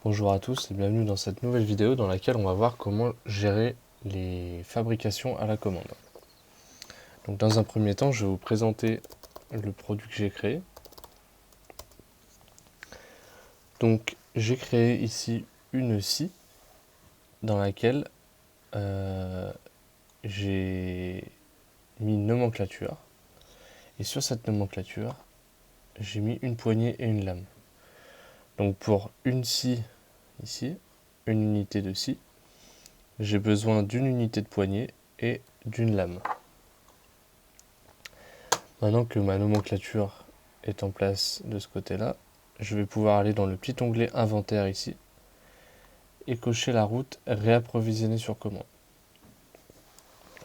Bonjour à tous et bienvenue dans cette nouvelle vidéo dans laquelle on va voir comment gérer les fabrications à la commande. Donc dans un premier temps, je vais vous présenter le produit que j'ai créé. Donc j'ai créé ici une scie dans laquelle j'ai mis une nomenclature. Et sur cette nomenclature, j'ai mis une poignée et une lame. Donc pour une scie ici, une unité de scie, j'ai besoin d'une unité de poignée et d'une lame. Maintenant que ma nomenclature est en place de ce côté-là, je vais pouvoir aller dans le petit onglet inventaire ici et cocher la route réapprovisionner sur commande.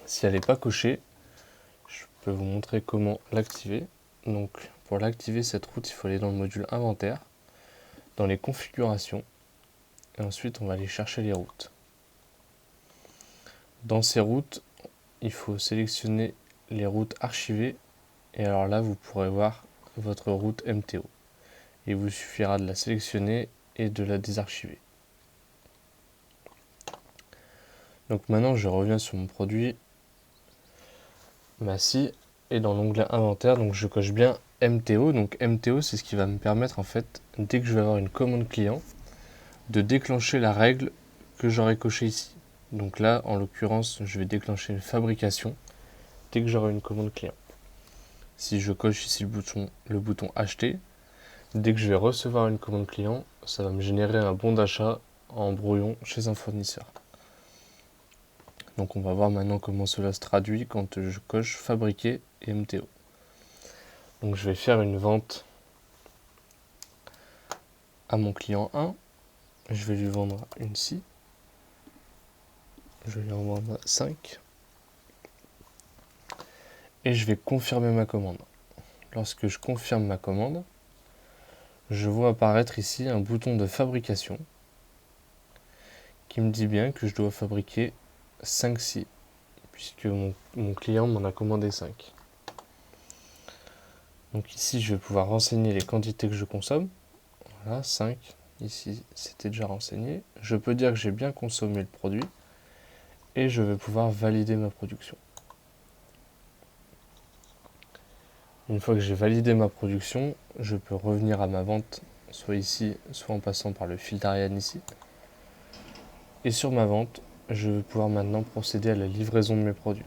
Si elle n'est pas cochée, je peux vous montrer comment l'activer. Donc pour l'activer cette route, il faut aller dans le module inventaire, dans les configurations, et ensuite on va aller chercher les routes. Dans ces routes, il faut sélectionner les routes archivées, et alors là vous pourrez voir votre route MTO. Il vous suffira de la sélectionner et de la désarchiver. Donc maintenant je reviens sur mon produit, ma scie, et dans l'onglet inventaire, donc je coche bien MTO. Donc MTO, c'est ce qui va me permettre en fait, dès que je vais avoir une commande client, de déclencher la règle que j'aurai cochée ici. Donc là, en l'occurrence, je vais déclencher une fabrication dès que j'aurai une commande client. Si je coche ici le bouton acheter, dès que je vais recevoir une commande client, ça va me générer un bon d'achat en brouillon chez un fournisseur. Donc on va voir maintenant comment cela se traduit quand je coche fabriquer et MTO. Donc je vais faire une vente à mon client 1. Je vais lui vendre une scie. Je vais lui en vendre 5. Et je vais confirmer ma commande. Lorsque je confirme ma commande, je vois apparaître ici un bouton de fabrication qui me dit bien que je dois fabriquer 5 scies, puisque mon client m'en a commandé 5. Donc ici, je vais pouvoir renseigner les quantités que je consomme. Voilà, 5. Ici, c'était déjà renseigné. Je peux dire que j'ai bien consommé le produit et je vais pouvoir valider ma production. Une fois que j'ai validé ma production, je peux revenir à ma vente, soit ici, soit en passant par le fil d'Ariane ici. Et sur ma vente, je vais pouvoir maintenant procéder à la livraison de mes produits.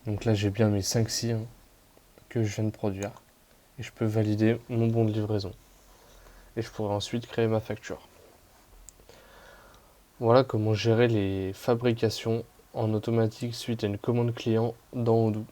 Donc là, j'ai bien mes 5 scies que je viens de produire. Et je peux valider mon bon de livraison. Et je pourrai ensuite créer ma facture. Voilà comment gérer les fabrications en automatique suite à une commande client dans Odoo.